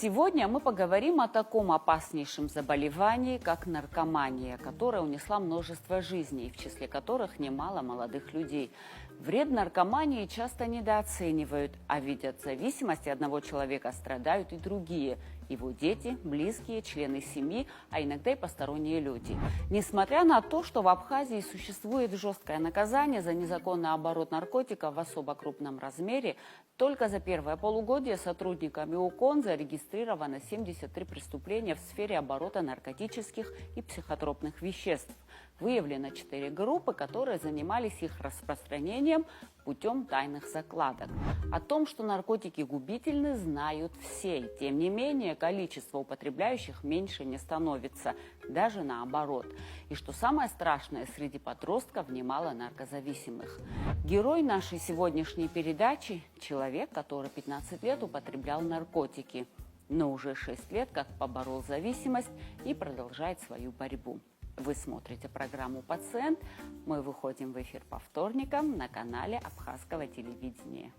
Сегодня мы поговорим о таком опаснейшем заболевании, как наркомания, которая унесла множество жизней, в числе которых немало молодых людей. Вред наркомании часто недооценивают, а ведь от зависимости одного человека страдают и другие – его дети, близкие, члены семьи, а иногда и посторонние люди. Несмотря на то, что в Абхазии существует жесткое наказание за незаконный оборот наркотиков в особо крупном размере, только за первое полугодие сотрудниками УКОН зарегистрировано 73 преступления в сфере оборота наркотических и психотропных веществ. Выявлено 4 группы, которые занимались их распространением путем тайных закладок. О том, что наркотики губительны, знают все. И тем не менее, количество употребляющих меньше не становится, даже наоборот. И что самое страшное, среди подростков немало наркозависимых. Герой нашей сегодняшней передачи – человек, который 15 лет употреблял наркотики, но уже 6 лет как поборол зависимость и продолжает свою борьбу. Вы смотрите программу «Пациент». Мы выходим в эфир по вторникам на канале Абхазского телевидения.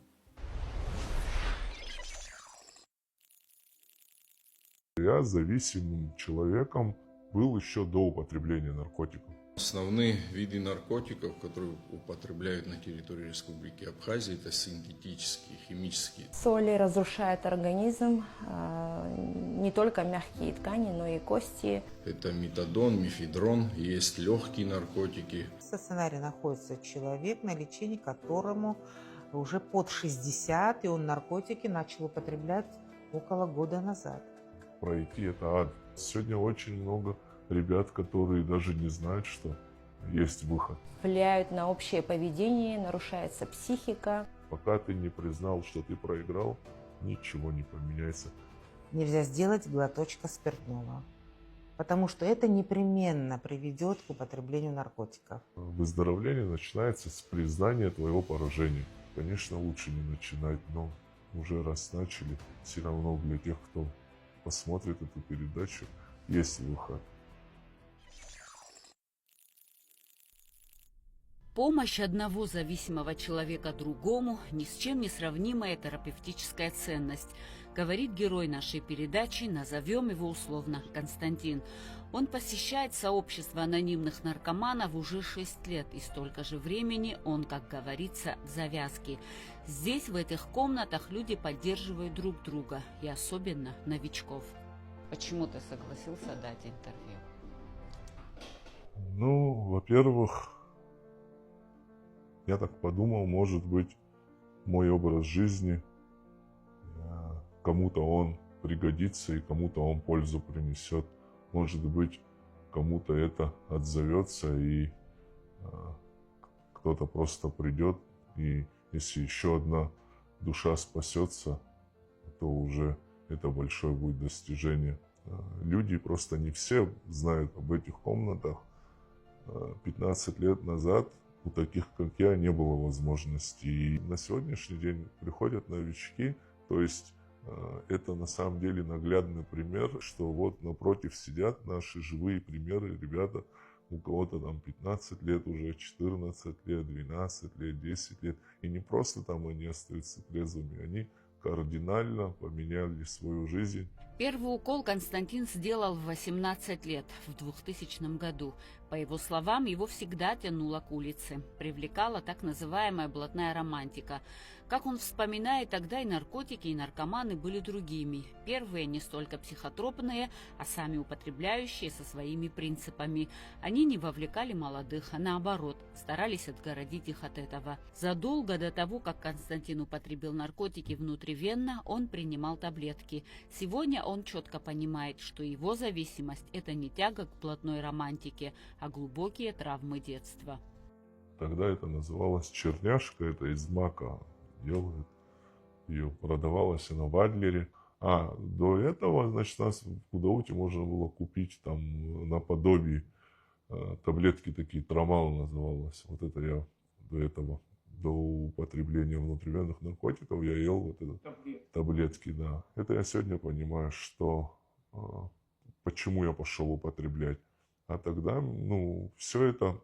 Я зависимым человеком был еще до употребления наркотиков. Основные виды наркотиков, которые употребляют на территории Республики Абхазия, это синтетические, химические. Соли разрушают организм, не только мягкие ткани, но и кости. Это метадон, мефедрон, есть легкие наркотики. В стационаре находится человек, на лечении которому уже под 60, и он наркотики начал употреблять около года назад. Пройти это ад. Сегодня очень много ребят, которые даже не знают, что есть выход. Влияют на общее поведение, нарушается психика. Пока ты не признал, что ты проиграл, ничего не поменяется. Нельзя сделать глоточка спиртного, потому что это непременно приведет к употреблению наркотиков. Выздоровление начинается с признания твоего поражения. Конечно, лучше не начинать, но уже раз начали, все равно для тех, кто посмотрит эту передачу, есть выход. Помощь одного зависимого человека другому – ни с чем не сравнимая терапевтическая ценность, говорит герой нашей передачи, назовем его условно Константин. Он посещает сообщество анонимных наркоманов уже 6 лет, и столько же времени он, как говорится, в завязке. Здесь, в этих комнатах, люди поддерживают друг друга, и особенно новичков. Почему ты согласился дать интервью? Ну, во-первых, я так подумал, может быть, мой образ жизни, кому-то он пригодится и кому-то он пользу принесет. Может быть, кому-то это отзовется, и кто-то просто придет, и если еще одна душа спасется, то уже это большое будет достижение. Люди просто не все знают об этих комнатах. 15 лет назад у таких, как я, не было возможности. И на сегодняшний день приходят новички, то есть это на самом деле наглядный пример, что вот напротив сидят наши живые примеры, ребята, у кого-то там 15 лет уже, 14 лет, 12 лет, 10 лет. И не просто там они остаются трезвыми, они кардинально поменяли свою жизнь. Первый укол Константин сделал в 18 лет, в 2000 году. По его словам, его всегда тянуло к улице. Привлекала так называемая блатная романтика. Как он вспоминает, тогда и наркотики, и наркоманы были другими. Первые не столько психотропные, а сами употребляющие со своими принципами. Они не вовлекали молодых, а наоборот, старались отгородить их от этого. Задолго до того, как Константин употребил наркотики внутривенно, он принимал таблетки. Сегодня он четко понимает, что его зависимость – это не тяга к блатной романтике, а глубокие травмы детства. Тогда это называлось черняшка, это из мака делают. Ее продавалась она в Адлере. А до этого, значит, нас в Кудауте можно было купить там наподобие таблетки такие, Трамал называлась. Вот это я до этого, до употребления внутривенных наркотиков, я ел вот это таблетки, да. Это я сегодня понимаю, что почему я пошел употреблять. А тогда, ну, все это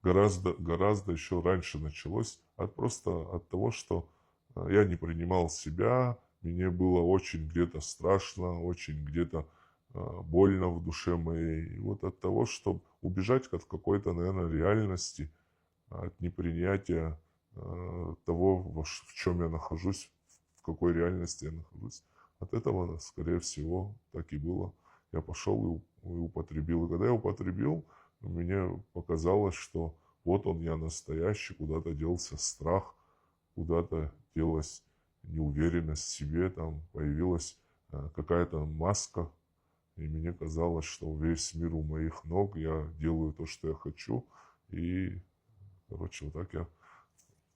гораздо еще раньше началось просто от того, что я не принимал себя, мне было очень где-то страшно, очень где-то больно в душе моей. И вот от того, чтобы убежать от какой-то, наверное, реальности, от непринятия того, в чем я нахожусь, в какой реальности я нахожусь. От этого, скорее всего, так и было. Я пошел и употребил. И когда я употребил, мне показалось, что вот он я настоящий, куда-то делся страх, куда-то делась неуверенность в себе, там появилась какая-то маска, и мне казалось, что весь мир у моих ног, я делаю то, что я хочу, и, короче, вот так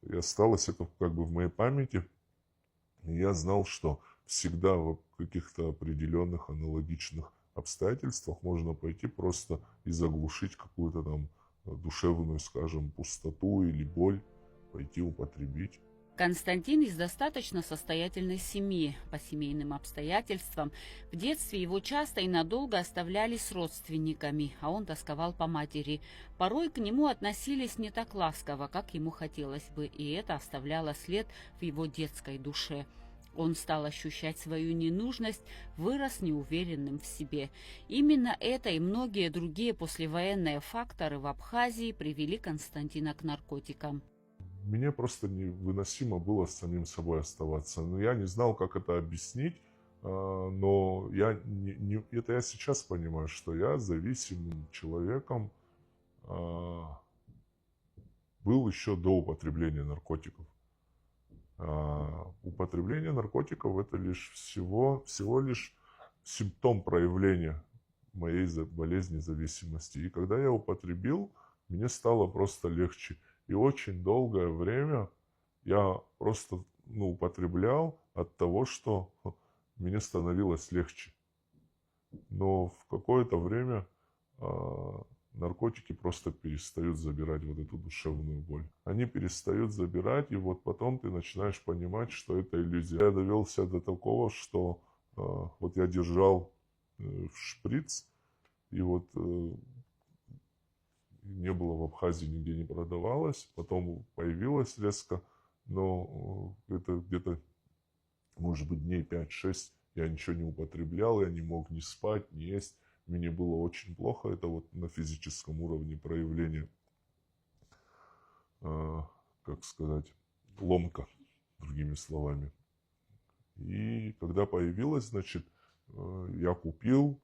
и осталось это как бы в моей памяти. И я знал, что всегда в каких-то определенных аналогичных обстоятельствах можно пойти просто и заглушить какую-то там душевную, скажем, пустоту или боль, пойти употребить. Константин из достаточно состоятельной семьи. По семейным обстоятельствам в детстве его часто и надолго оставляли с родственниками, а он тосковал по матери. Порой к нему относились не так ласково, как ему хотелось бы, и это оставляло след в его детской душе. Он стал ощущать свою ненужность, вырос неуверенным в себе. Именно это и многие другие послевоенные факторы в Абхазии привели Константина к наркотикам. Мне просто невыносимо было с самим собой оставаться. Но я не знал, как это объяснить. Но это я сейчас понимаю, что я зависимым человеком был еще до употребления наркотиков. Употребление наркотиков это всего лишь симптом проявления моей болезни зависимости. И когда я употребил, мне стало просто легче. И очень долгое время я просто употреблял от того, что мне становилось легче. Но в какое-то время наркотики просто перестают забирать вот эту душевную боль. Они перестают забирать, и вот потом ты начинаешь понимать, что это иллюзия. Я довел себя до такого, что вот я держал шприц, и вот не было в Абхазии, нигде не продавалось, потом появилось резко, но это где-то, может быть, дней 5-6 я ничего не употреблял, я не мог ни спать, ни есть. Мне было очень плохо, это вот на физическом уровне проявление, как сказать, ломка, другими словами. И когда появилось, значит, я купил,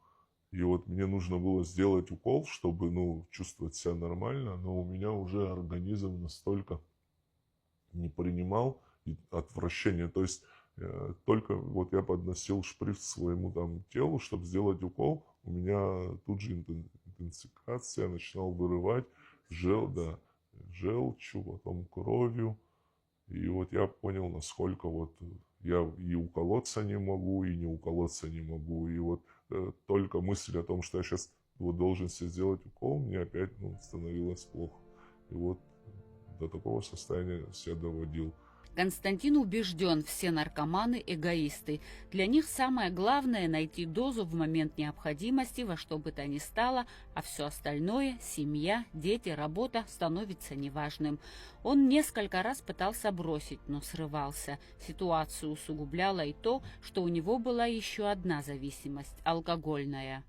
и вот мне нужно было сделать укол, чтобы, чувствовать себя нормально, но у меня уже организм настолько не принимал отвращение, то есть только вот я подносил шприц своему там телу, чтобы сделать укол, у меня тут же интенсификация, я начинал вырывать желчью, потом кровью. И вот я понял, насколько вот я и уколоться не могу, и не уколоться не могу. И вот только мысль о том, что я сейчас вот должен себе сделать укол, мне опять становилось плохо. И вот до такого состояния себя доводил. Константин убежден, все наркоманы – эгоисты. Для них самое главное – найти дозу в момент необходимости во что бы то ни стало, а все остальное – семья, дети, работа – становится неважным. Он несколько раз пытался бросить, но срывался. Ситуацию усугубляло и то, что у него была еще одна зависимость – алкогольная.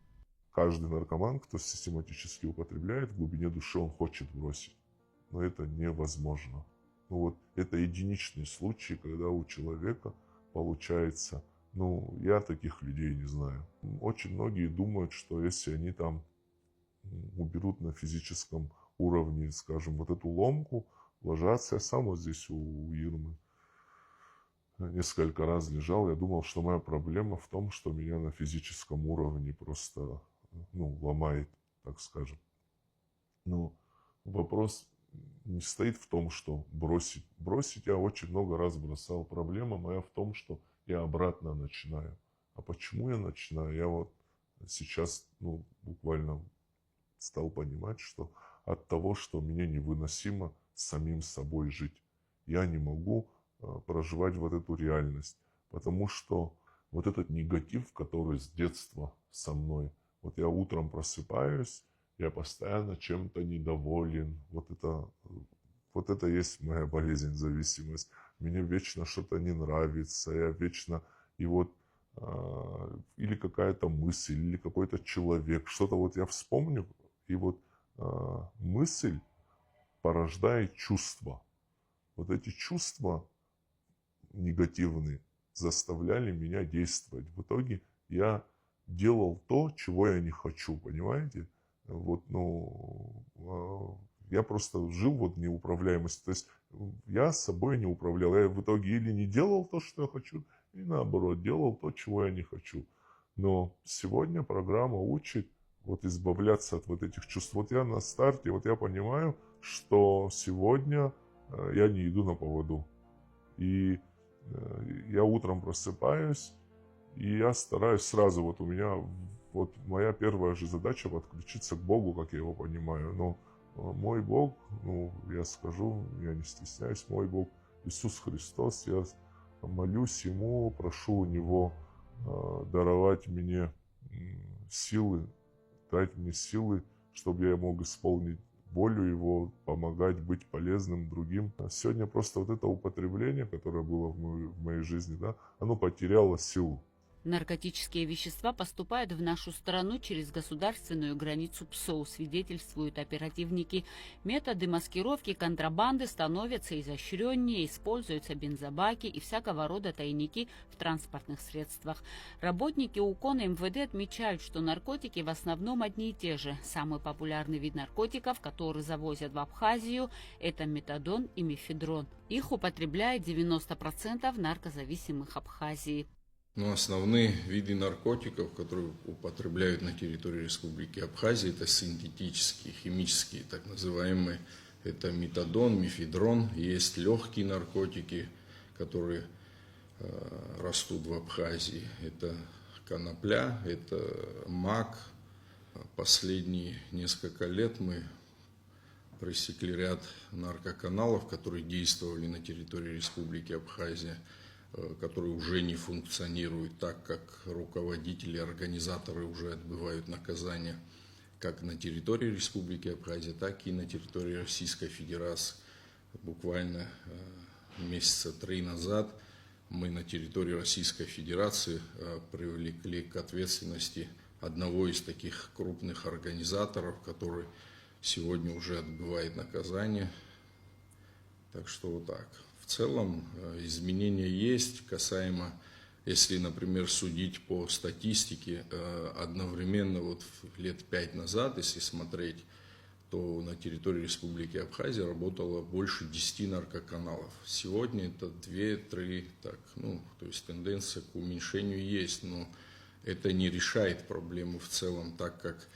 Каждый наркоман, кто систематически употребляет, в глубине души он хочет бросить. Но это невозможно. Вот это единичный случай, когда у человека получается, я таких людей не знаю. Очень многие думают, что если они там уберут на физическом уровне, скажем, вот эту ломку, ложатся. Я сам вот здесь у Ирмы несколько раз лежал. Я думал, что моя проблема в том, что меня на физическом уровне просто, ломает, так скажем. Но вопрос не стоит в том, что бросить. Бросить я очень много раз бросал. Проблема моя в том, что я обратно начинаю. А почему я начинаю? Я вот сейчас буквально стал понимать, что от того, что мне невыносимо самим собой жить. Я не могу проживать вот эту реальность. Потому что вот этот негатив, который с детства со мной, вот я утром просыпаюсь, я постоянно чем-то недоволен. Вот это есть моя болезнь, зависимость. Мне вечно что-то не нравится. Я вечно И вот или какая-то мысль, или какой-то человек, что-то вот я вспомню, и вот мысль порождает чувства. Вот эти чувства негативные заставляли меня действовать. В итоге я делал то, чего я не хочу, понимаете? Вот, я просто жил вот в неуправляемости. То есть я собой не управлял. Я в итоге или не делал то, что я хочу, или наоборот, делал то, чего я не хочу. Но сегодня программа учит вот избавляться от вот этих чувств. Вот я на старте, вот я понимаю, что сегодня я не иду на поводу. И я утром просыпаюсь, и я стараюсь сразу, вот у меня, вот моя первая же задача подключиться к Богу, как я его понимаю. Но мой Бог, я скажу, я не стесняюсь, мой Бог Иисус Христос, я молюсь Ему, прошу у Него даровать мне силы, дать мне силы, чтобы я мог исполнить волю Его, помогать, быть полезным другим. Сегодня просто вот это употребление, которое было в моей жизни, да, оно потеряло силу. Наркотические вещества поступают в нашу страну через государственную границу ПСОУ, свидетельствуют оперативники. Методы маскировки контрабанды становятся изощреннее, используются бензобаки и всякого рода тайники в транспортных средствах. Работники УКОН и МВД отмечают, что наркотики в основном одни и те же. Самый популярный вид наркотиков, который завозят в Абхазию, это метадон и мефедрон. Их употребляет 90% наркозависимых Абхазии. Но основные виды наркотиков, которые употребляют на территории Республики Абхазия, это синтетические, химические, так называемые. Это метадон, мефедрон. Есть легкие наркотики, которые растут в Абхазии. Это конопля, это мак. Последние несколько лет мы пресекли ряд наркоканалов, которые действовали на территории Республики Абхазия, которые уже не функционируют, так как руководители, организаторы уже отбывают наказание как на территории Республики Абхазия, так и на территории Российской Федерации. Буквально месяца 3 назад мы на территории Российской Федерации привлекли к ответственности одного из таких крупных организаторов, который сегодня уже отбывает наказание. Так что вот так. В целом изменения есть касаемо, если, например, судить по статистике, одновременно вот лет 5 назад, если смотреть, то на территории Республики Абхазия работало больше 10 наркоканалов. Сегодня это 2-3, то есть тенденция к уменьшению есть, но это не решает проблему в целом, так как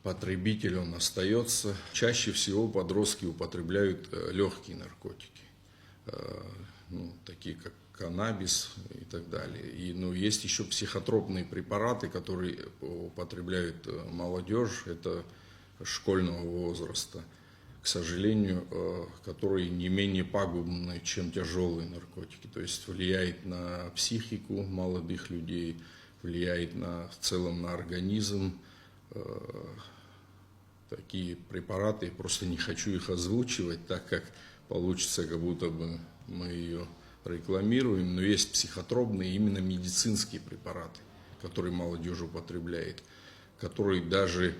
потребитель он остается. Чаще всего подростки употребляют легкие наркотики, такие как каннабис и так далее. Есть еще психотропные препараты, которые употребляют молодежь, это школьного возраста, к сожалению, которые не менее пагубны, чем тяжелые наркотики. То есть влияет на психику молодых людей, влияет в целом на организм. Такие препараты, я просто не хочу их озвучивать, так как получится, как будто бы мы ее рекламируем, но есть психотропные, именно медицинские препараты, которые молодежь употребляет, которые даже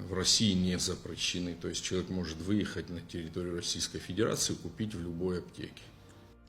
в России не запрещены. То есть человек может выехать на территорию Российской Федерации и купить в любой аптеке.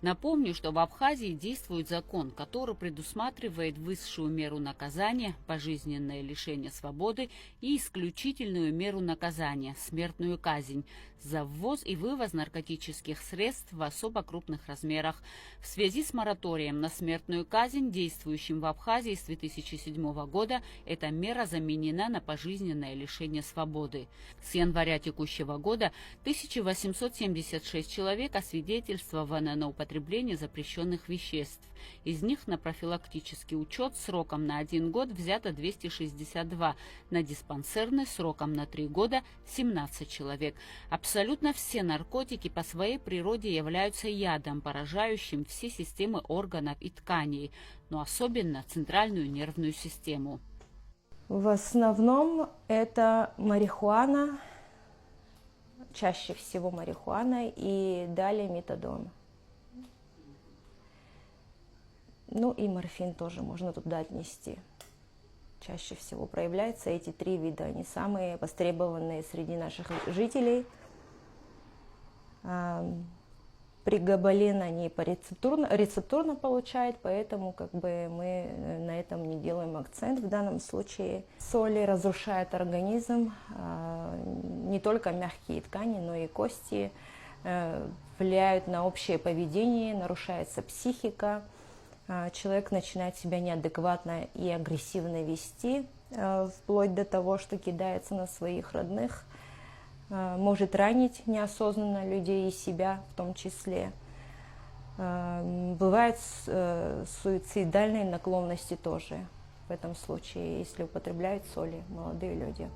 Напомню, что в Абхазии действует закон, который предусматривает высшую меру наказания – пожизненное лишение свободы и исключительную меру наказания – смертную казнь за ввоз и вывоз наркотических средств в особо крупных размерах. В связи с мораторием на смертную казнь, действующим в Абхазии с 2007 года, эта мера заменена на пожизненное лишение свободы. С января текущего года 1876 человек освидетельствовано на употребление запрещенных веществ. Из них на профилактический учет сроком на 1 год взято 262, на диспансерный сроком на 3 года 17 человек. Абсолютно все наркотики по своей природе являются ядом, поражающим все системы органов и тканей, но особенно центральную нервную систему. В основном это марихуана, чаще всего марихуана и далее метадон. Ну и морфин тоже можно туда отнести. Чаще всего проявляются эти три вида. Они самые востребованные среди наших жителей. Пригабалин они рецептурно получают, поэтому как бы мы на этом не делаем акцент в данном случае. Соли разрушают организм, не только мягкие ткани, но и кости, влияют на общее поведение, нарушается психика. Человек начинает себя неадекватно и агрессивно вести, вплоть до того, что кидается на своих родных, может ранить неосознанно людей и себя в том числе. Бывают суицидальные наклонности тоже в этом случае, если употребляют соли молодые люди.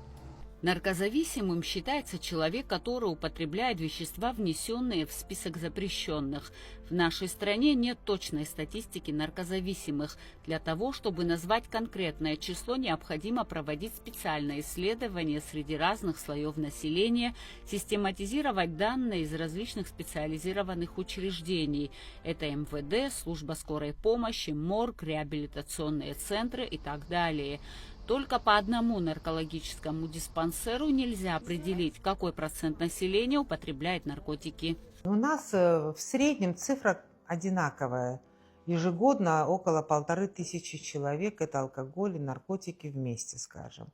Наркозависимым считается человек, который употребляет вещества, внесенные в список запрещенных. В нашей стране нет точной статистики наркозависимых. Для того, чтобы назвать конкретное число, необходимо проводить специальные исследования среди разных слоев населения, систематизировать данные из различных специализированных учреждений. Это МВД, служба скорой помощи, морг, реабилитационные центры и так далее. Только по одному наркологическому диспансеру нельзя определить, какой процент населения употребляет наркотики. У нас в среднем цифра одинаковая. Ежегодно около 1500 человек – это алкоголь и наркотики вместе, скажем.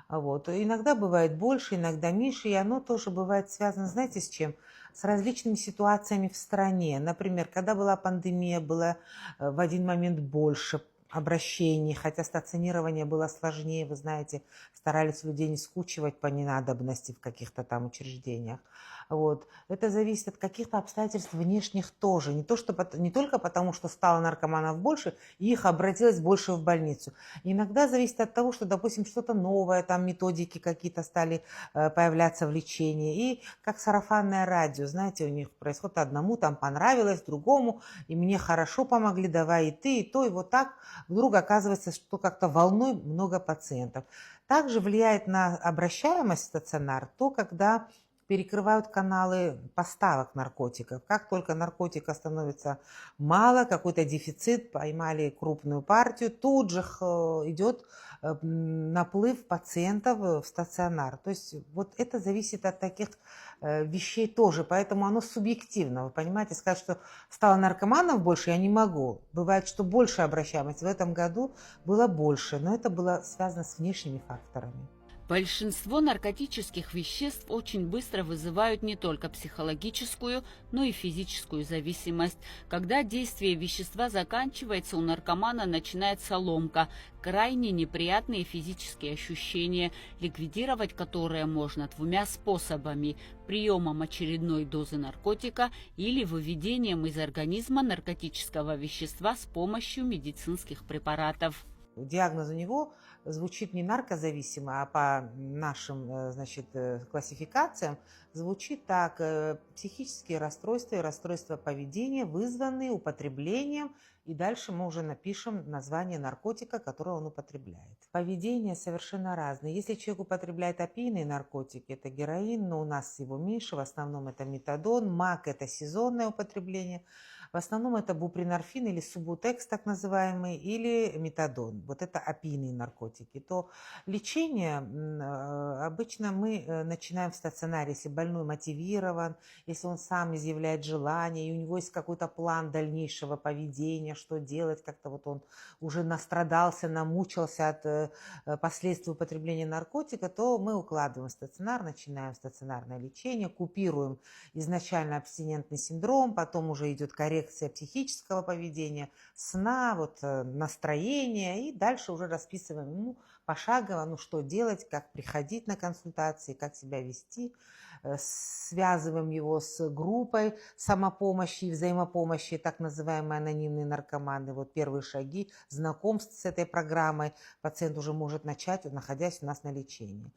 Вот. Иногда бывает больше, иногда меньше, и оно тоже бывает связано, знаете, с чем? С различными ситуациями в стране. Например, когда была пандемия, было в один момент больше обращений, хотя стационирование было сложнее, вы знаете, старались людей не скучивать по ненадобности в каких-то там учреждениях. Вот. Это зависит от каких-то обстоятельств внешних тоже. Не только потому, что стало наркоманов больше, и их обратилось больше в больницу. Иногда зависит от того, что, допустим, что-то новое, там методики какие-то стали появляться в лечении. И как сарафанное радио, знаете, у них происходит одному, там понравилось, другому, и мне хорошо помогли, давай и ты, и то, и вот так. Вдруг оказывается, что как-то волной много пациентов. Также влияет на обращаемость в стационар то, когда перекрывают каналы поставок наркотиков. Как только наркотика становится мало, какой-то дефицит, поймали крупную партию, тут же идет наплыв пациентов в стационар. То есть вот это зависит от таких вещей тоже, поэтому оно субъективно. Вы понимаете, сказать, что стало наркоманов больше, я не могу. Бывает, что больше обращаемость. В этом году было больше, но это было связано с внешними факторами. Большинство наркотических веществ очень быстро вызывают не только психологическую, но и физическую зависимость. Когда действие вещества заканчивается, у наркомана начинается ломка, крайне неприятные физические ощущения, ликвидировать которые можно двумя способами – приемом очередной дозы наркотика или выведением из организма наркотического вещества с помощью медицинских препаратов. Диагноз у него звучит не наркозависимо, а по нашим, значит, классификациям звучит так: психические расстройства и расстройства поведения, вызванные употреблением, и дальше мы уже напишем название наркотика, который он употребляет. Поведение совершенно разное. Если человек употребляет опийные наркотики, это героин, но у нас его меньше, в основном это метадон, мак – это сезонное употребление. В основном это бупринорфин или субутекс, так называемый, или метадон. Вот это опийные наркотики. То лечение обычно мы начинаем в стационаре, если больной мотивирован, если он сам изъявляет желание, и у него есть какой-то план дальнейшего поведения, что делать, как-то вот он уже настрадался, намучился от последствий употребления наркотика, то мы укладываем в стационар, начинаем стационарное лечение, купируем изначально абстинентный синдром, потом уже идет коррекция психического поведения, сна, вот, настроения, и дальше уже расписываем ему пошагово, ну что делать, как приходить на консультации, как себя вести, связываем его с группой самопомощи и взаимопомощи, так называемые анонимные наркоманы. Вот первые шаги знакомств с этой программой пациент уже может начать, находясь у нас на лечении.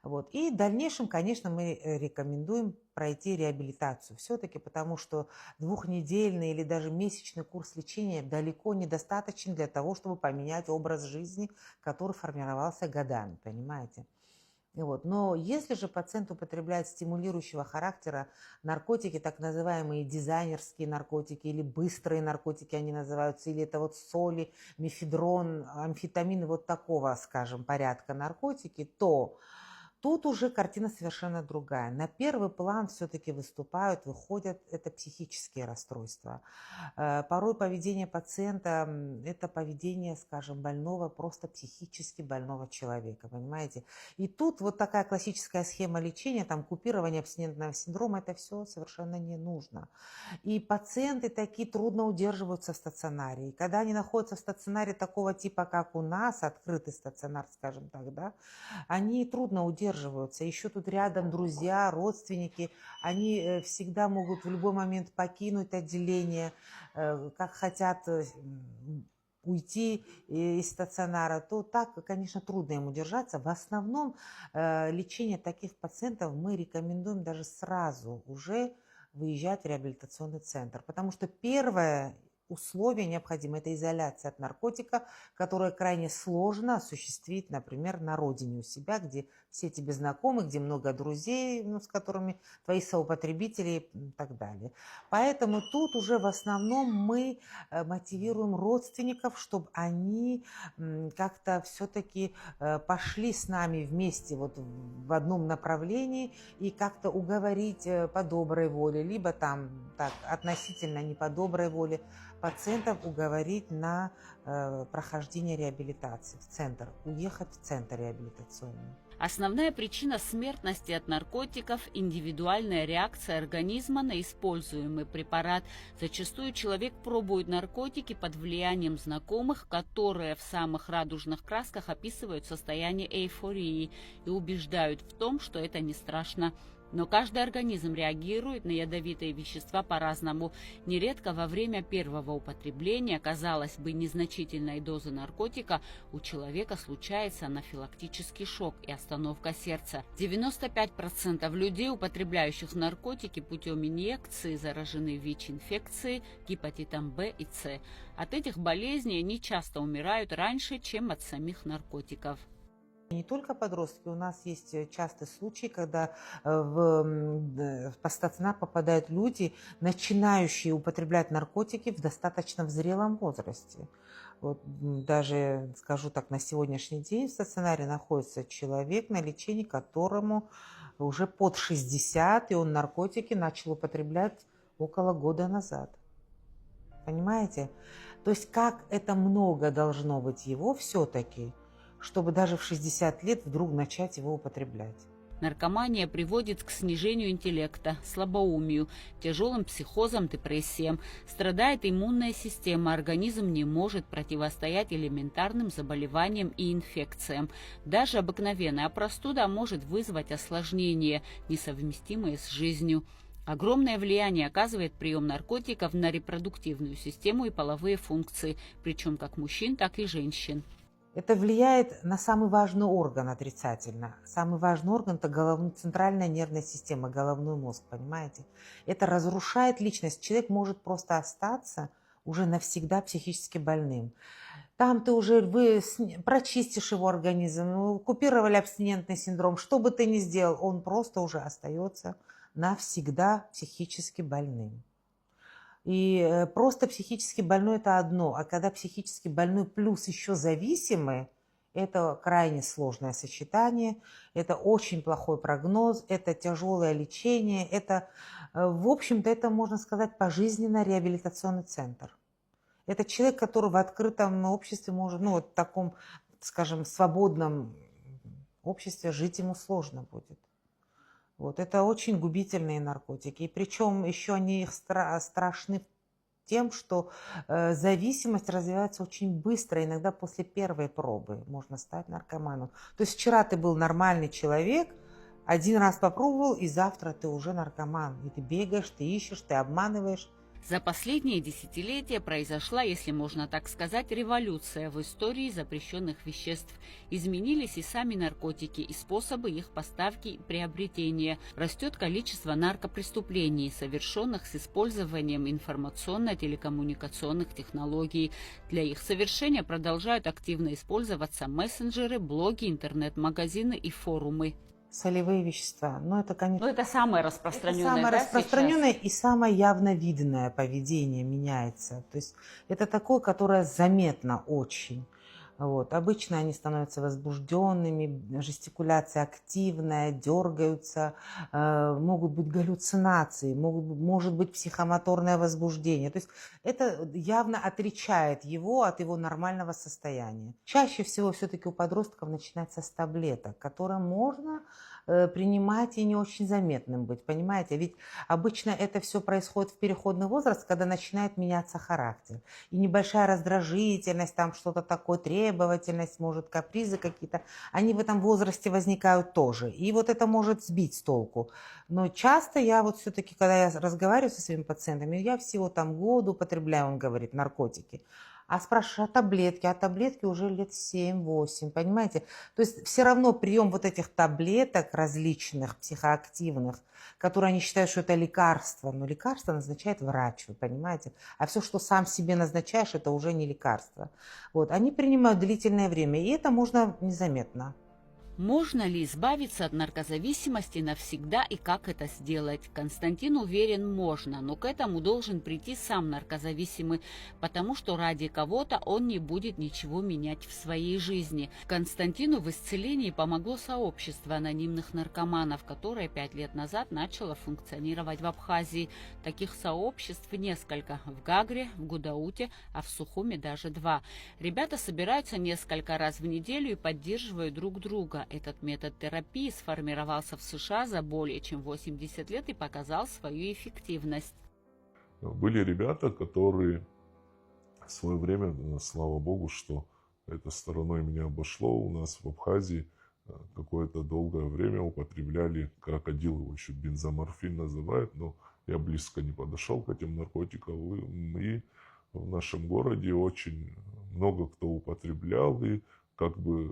Вот. И в дальнейшем, конечно, мы рекомендуем пройти реабилитацию все-таки, потому что двухнедельный или даже месячный курс лечения далеко недостаточен для того, чтобы поменять образ жизни, который формировался годами, понимаете? Вот. Но если же пациент употребляет стимулирующего характера наркотики, так называемые дизайнерские наркотики или быстрые наркотики они называются, или это вот соли, мефедрон, амфетамины, вот такого, скажем, порядка наркотики, то тут уже картина совершенно другая. На первый план все-таки выходят это психические расстройства. Порой поведение пациента – это поведение, скажем, больного, просто психически больного человека, понимаете? И тут вот такая классическая схема лечения, там купирование абстинентного синдрома – это все совершенно не нужно. И пациенты такие трудно удерживаются в стационаре. И когда они находятся в стационаре такого типа, как у нас, открытый стационар, скажем так, да, они трудно удерживаются. Еще тут рядом друзья, родственники, они всегда могут в любой момент покинуть отделение, как хотят уйти из стационара, то так, конечно, трудно им удержаться. В основном лечение таких пациентов мы рекомендуем даже сразу уже выезжать в реабилитационный центр, потому что первое условие необходимо – это изоляция от наркотика, которое крайне сложно осуществить, например, на родине у себя, где все тебе знакомы, где много друзей, с которыми твои соупотребители и так далее. Поэтому тут уже в основном мы мотивируем родственников, чтобы они как-то все-таки пошли с нами вместе вот в одном направлении и как-то уговорить по доброй воле, либо там так относительно не по доброй воле пациентов уговорить на прохождение реабилитации в центр, уехать в центр реабилитационный. Основная причина смертности от наркотиков – индивидуальная реакция организма на используемый препарат. Зачастую человек пробует наркотики под влиянием знакомых, которые в самых радужных красках описывают состояние эйфории и убеждают в том, что это не страшно. Но каждый организм реагирует на ядовитые вещества по-разному. Нередко во время первого употребления, казалось бы, незначительной дозы наркотика у человека случается анафилактический шок и остановка сердца. 95% людей, употребляющих наркотики путем инъекции, заражены ВИЧ-инфекцией, гепатитом В и С. От этих болезней они часто умирают раньше, чем от самих наркотиков. Не только подростки, у нас есть частый случай, когда в стационар попадают люди, начинающие употреблять наркотики в достаточно зрелом возрасте. Вот даже, скажу так, на сегодняшний день в стационаре находится человек, на лечении которому уже под 60, и он наркотики начал употреблять около года назад. Понимаете? То есть как это много должно быть его все-таки, чтобы даже в 60 лет вдруг начать его употреблять. Наркомания приводит к снижению интеллекта, слабоумию, тяжелым психозам, депрессиям. Страдает иммунная система, организм не может противостоять элементарным заболеваниям и инфекциям. Даже обыкновенная простуда может вызвать осложнения, несовместимые с жизнью. Огромное влияние оказывает прием наркотиков на репродуктивную систему и половые функции, причем как мужчин, так и женщин. Это влияет на самый важный орган отрицательно. Самый важный орган – это центральная нервная система, головной мозг, понимаете? Это разрушает личность. Человек может просто остаться уже навсегда психически больным. Там вы прочистишь его организм, купировали абстинентный синдром, что бы ты ни сделал, он просто уже остается навсегда психически больным. И просто психически больной – это одно, а когда психически больной плюс еще зависимый, это крайне сложное сочетание, это очень плохой прогноз, это тяжелое лечение, это, в общем-то, это, можно сказать, пожизненно реабилитационный центр. Это человек, который в открытом обществе может, в таком, скажем, свободном обществе жить ему сложно будет. Вот, это очень губительные наркотики. И причем еще они страшны тем, что зависимость развивается очень быстро. Иногда после первой пробы можно стать наркоманом. То есть вчера ты был нормальный человек, один раз попробовал, и завтра ты уже наркоман. И ты бегаешь, ты ищешь, ты обманываешь. За последние десятилетия произошла, если можно так сказать, революция в истории запрещенных веществ. Изменились и сами наркотики, и способы их поставки и приобретения. Растет количество наркопреступлений, совершенных с использованием информационно-телекоммуникационных технологий. Для их совершения продолжают активно использоваться мессенджеры, блоги, интернет-магазины и форумы. Солевые вещества. Но это, конечно, Но это самое распространенное, это самое да, распространенное сейчас? и самое явно видное поведение меняется. То есть это такое, которое заметно очень. Вот. Обычно они становятся возбужденными, жестикуляция активная, дергаются, могут быть галлюцинации, может быть психомоторное возбуждение. То есть это явно отличает его от его нормального состояния. Чаще всего все-таки у подростков начинается с таблеток, которые можно принимать и не очень заметным быть, понимаете? Ведь обычно это все происходит в переходный возраст, когда начинает меняться характер. И небольшая раздражительность, там что-то такое, требовательность, может, капризы какие-то, они в этом возрасте возникают тоже. И вот это может сбить с толку. Но часто я вот все-таки, когда я разговариваю со своими пациентами, я всего там год употребляю, он говорит, наркотики. А спрашиваю, а таблетки уже лет 7-8, понимаете? То есть все равно прием вот этих таблеток различных, психоактивных, которые они считают, что это лекарство, но лекарство назначает врач, вы понимаете? А все, что сам себе назначаешь, это уже не лекарство. Вот. Они принимают длительное время, и это можно незаметно. Можно ли избавиться от наркозависимости навсегда и как это сделать? Константин уверен, можно, но к этому должен прийти сам наркозависимый, потому что ради кого-то он не будет ничего менять в своей жизни. Константину в исцелении помогло сообщество анонимных наркоманов, которое 5 лет назад начало функционировать в Абхазии. Таких сообществ несколько – в Гагре, в Гудауте, а в Сухуме даже 2. Ребята собираются несколько раз в неделю и поддерживают друг друга. Этот метод терапии сформировался в США за более чем 80 лет и показал свою эффективность. Были ребята, которые в свое время, слава богу, что это стороной меня обошло, у нас в Абхазии какое-то долгое время употребляли крокодил, его еще бензоморфин называют, но я близко не подошел к этим наркотикам. И в нашем городе очень много кто употреблял, и как бы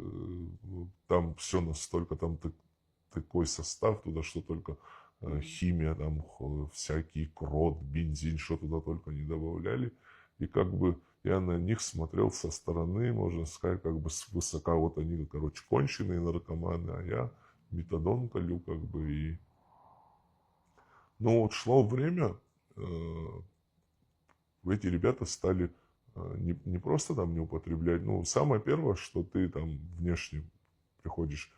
там все настолько, там такой состав туда, что только химия, там всякий крот, бензин, что туда только не добавляли. И как бы я на них смотрел со стороны, можно сказать, как бы свысока. Вот они, короче, конченые наркоманы, а я метадон колю, как бы. И... Но вот шло время, эти ребята стали не просто там не употреблять, ну, самое первое, что ты там внешне приходишь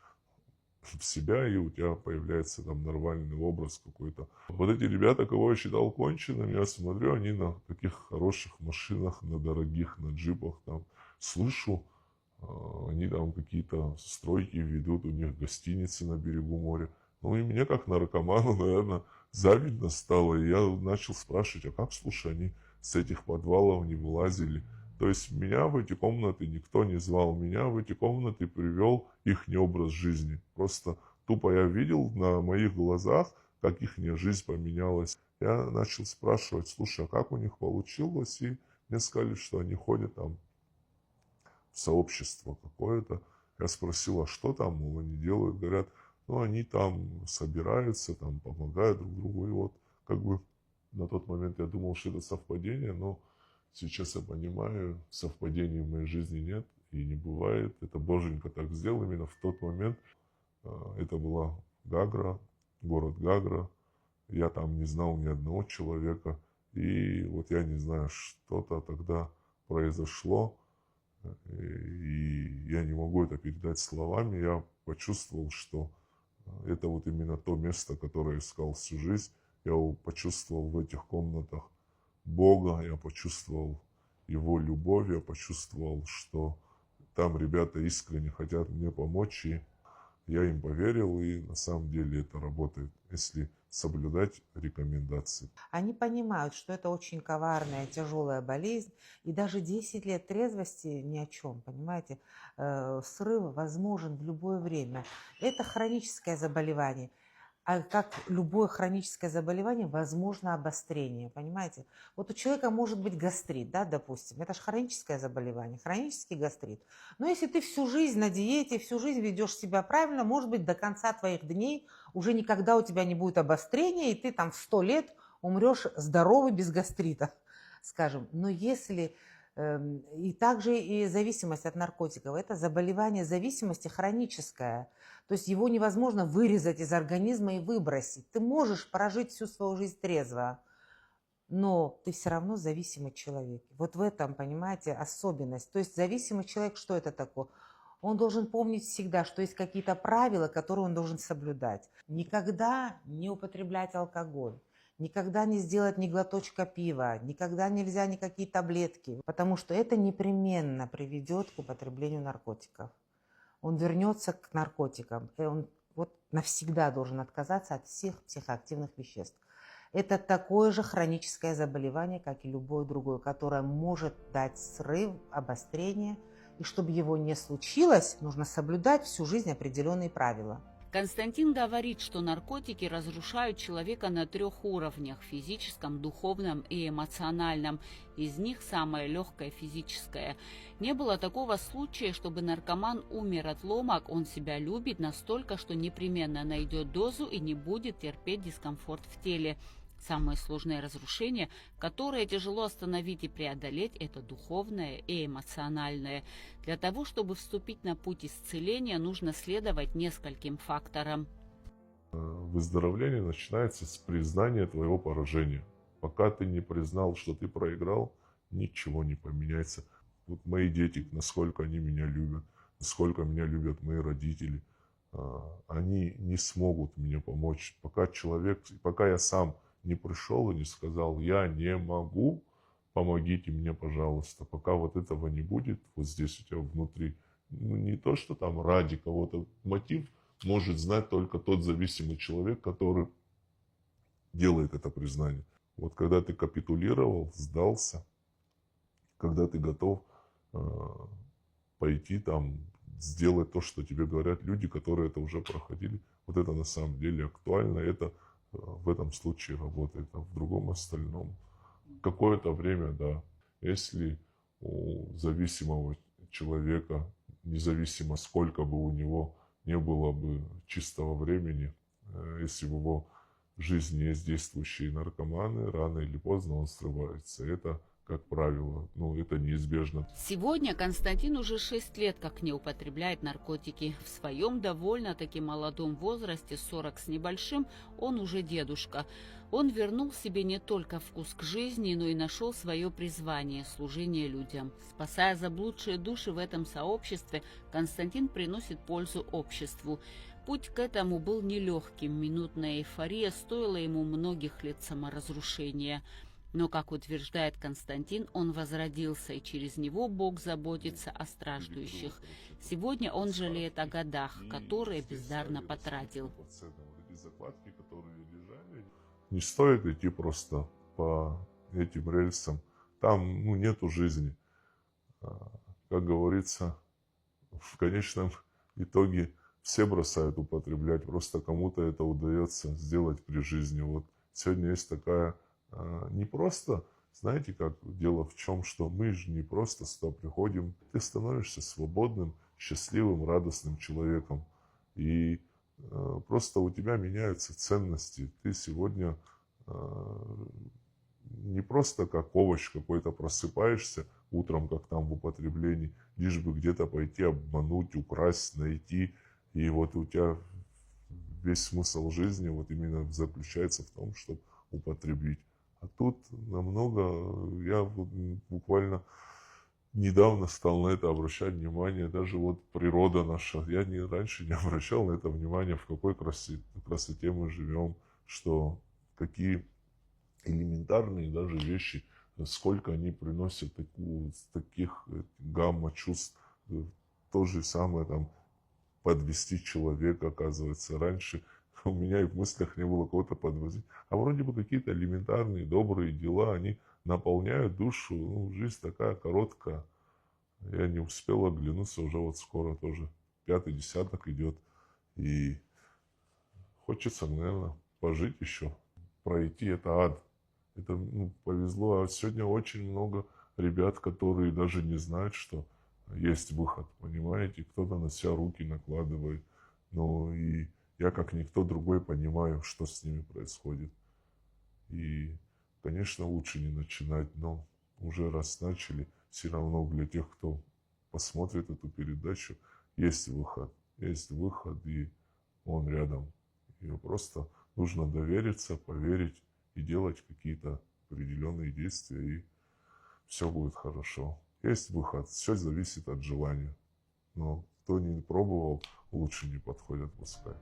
в себя, и у тебя появляется там нормальный образ какой-то. Вот эти ребята, кого я считал конченым, я смотрю, они на таких хороших машинах, на дорогих, на джипах, там, слышу, они там какие-то стройки ведут, у них гостиницы на берегу моря. Ну, и мне, как наркоману, наверное, завидно стало, и я начал спрашивать, а как, слушай, они с этих подвалов не вылазили? То есть меня в эти комнаты никто не звал, меня в эти комнаты привел их образ жизни. Просто тупо я видел на моих глазах, как их жизнь поменялась. Я начал спрашивать, слушай, а как у них получилось? И мне сказали, что они ходят там в сообщество какое-то. Я спросил, а что там, мол, они делают? Говорят, ну они там собираются, там помогают друг другу. И вот как бы на тот момент я думал, что это совпадение, но сейчас я понимаю, совпадений в моей жизни нет и не бывает. Это Боженька так сделал именно в тот момент. Это была Гагра, город Гагра. Я там не знал ни одного человека. И вот я не знаю, что-то тогда произошло. И я не могу это передать словами. Я почувствовал, что это вот именно то место, которое искал всю жизнь. Я почувствовал в этих комнатах Бога, я почувствовал Его любовь, я почувствовал, что там ребята искренне хотят мне помочь, и я им поверил, и на самом деле это работает, если соблюдать рекомендации. Они понимают, что это очень коварная, тяжелая болезнь, и даже 10 лет трезвости ни о чем, понимаете? Срыв возможен в любое время. Это хроническое заболевание. А как любое хроническое заболевание, возможно обострение, понимаете? Вот у человека может быть гастрит, да, допустим, это же хроническое заболевание, хронический гастрит. Но если ты всю жизнь на диете, всю жизнь ведешь себя правильно, может быть, до конца твоих дней уже никогда у тебя не будет обострения, и ты там в 100 лет умрешь здоровый без гастрита, скажем. Но если... И также и зависимость от наркотиков. Это заболевание зависимости хроническое. То есть его невозможно вырезать из организма и выбросить. Ты можешь прожить всю свою жизнь трезво, но ты все равно зависимый человек. Вот в этом, понимаете, особенность. То есть зависимый человек, что это такое? Он должен помнить всегда, что есть какие-то правила, которые он должен соблюдать. Никогда не употреблять алкоголь. Никогда не сделать ни глоточка пива, никогда нельзя никакие таблетки, потому что это непременно приведет к употреблению наркотиков. Он вернется к наркотикам, и он вот навсегда должен отказаться от всех психоактивных веществ. Это такое же хроническое заболевание, как и любое другое, которое может дать срыв, обострение. И чтобы его не случилось, нужно соблюдать всю жизнь определенные правила. Константин говорит, что наркотики разрушают человека на 3 уровнях – физическом, духовном и эмоциональном. Из них самое легкое – физическое. Не было такого случая, чтобы наркоман умер от ломок, он себя любит настолько, что непременно найдет дозу и не будет терпеть дискомфорт в теле. Самое сложное разрушение, которое тяжело остановить и преодолеть, это духовное и эмоциональное. Для того, чтобы вступить на путь исцеления, нужно следовать нескольким факторам. Выздоровление начинается с признания твоего поражения. Пока ты не признал, что ты проиграл, ничего не поменяется. Вот мои дети, насколько они меня любят, насколько меня любят мои родители, они не смогут мне помочь. Пока я сам не пришел и не сказал, я не могу, помогите мне, пожалуйста. Пока вот этого не будет, вот здесь у тебя внутри, не то, что там ради кого-то, мотив может знать только тот зависимый человек, который делает это признание. Вот когда ты капитулировал, сдался, когда ты готов пойти там, сделать то, что тебе говорят люди, которые это уже проходили, вот это на самом деле актуально, это в этом случае работает, а в другом остальном. Какое-то время, да, если у зависимого человека, независимо сколько бы у него не было бы чистого времени, если в его жизни есть действующие наркоманы, рано или поздно он срывается. Это, как правило, это неизбежно. Сегодня Константин уже 6 лет как не употребляет наркотики. В своем довольно-таки молодом возрасте, 40 с небольшим, он уже дедушка. Он вернул себе не только вкус к жизни, но и нашел свое призвание – служение людям. Спасая заблудшие души в этом сообществе, Константин приносит пользу обществу. Путь к этому был нелегким, минутная эйфория стоила ему многих лет саморазрушения. Но, как утверждает Константин, он возродился, и через него Бог заботится о страждущих. Сегодня он жалеет о годах, которые бездарно потратил. Не стоит идти просто по этим рельсам. Там нету жизни. Как говорится, в конечном итоге все бросают употреблять. Просто кому-то это удается сделать при жизни. Вот сегодня есть такая... Не просто, знаете, как дело в чем, что мы же не просто сюда приходим, ты становишься свободным, счастливым, радостным человеком. И просто у тебя меняются ценности. Ты сегодня не просто как овощ какой-то просыпаешься утром, как там в употреблении, лишь бы где-то пойти обмануть, украсть, найти. И вот у тебя весь смысл жизни вот именно заключается в том, чтобы употребить. А тут намного, я вот буквально недавно стал на это обращать внимание, даже вот природа наша, я раньше не обращал на это внимание, в какой красоте мы живем, что какие элементарные даже вещи, сколько они приносят таких гамма чувств, то же самое там подвести человека, оказывается, раньше у меня и в мыслях не было кого-то подвозить. А вроде бы какие-то элементарные, добрые дела, они наполняют душу. Жизнь такая короткая. Я не успел оглянуться, уже вот скоро тоже 5-й десяток идет. И хочется, наверное, пожить еще, пройти. Это ад. Это повезло. А сегодня очень много ребят, которые даже не знают, что есть выход, понимаете? Кто-то на себя руки накладывает. Но и я, как никто другой, понимаю, что с ними происходит. И, конечно, лучше не начинать, но уже раз начали, все равно для тех, кто посмотрит эту передачу, есть выход. Есть выход, и он рядом. И просто нужно довериться, поверить и делать какие-то определенные действия, и все будет хорошо. Есть выход, все зависит от желания. Но кто не пробовал, лучше не подходит пускай.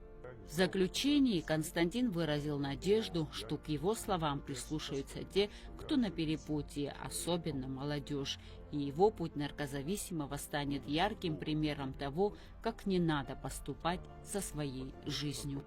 В заключении Константин выразил надежду, что к его словам прислушаются те, кто на перепутье, особенно молодежь, и его путь наркозависимого станет ярким примером того, как не надо поступать со своей жизнью.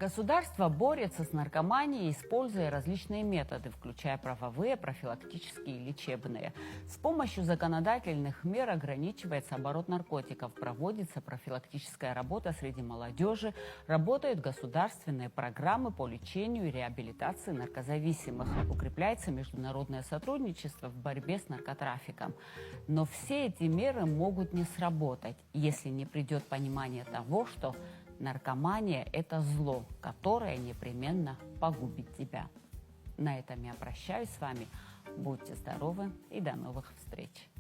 Государство борется с наркоманией, используя различные методы, включая правовые, профилактические и лечебные. С помощью законодательных мер ограничивается оборот наркотиков, проводится профилактическая работа среди молодежи, работают государственные программы по лечению и реабилитации наркозависимых, укрепляется международное сотрудничество в борьбе с наркотрафиком. Но все эти меры могут не сработать, если не придет понимание того, что наркомания – это зло, которое непременно погубит тебя. На этом я прощаюсь с вами. Будьте здоровы и до новых встреч.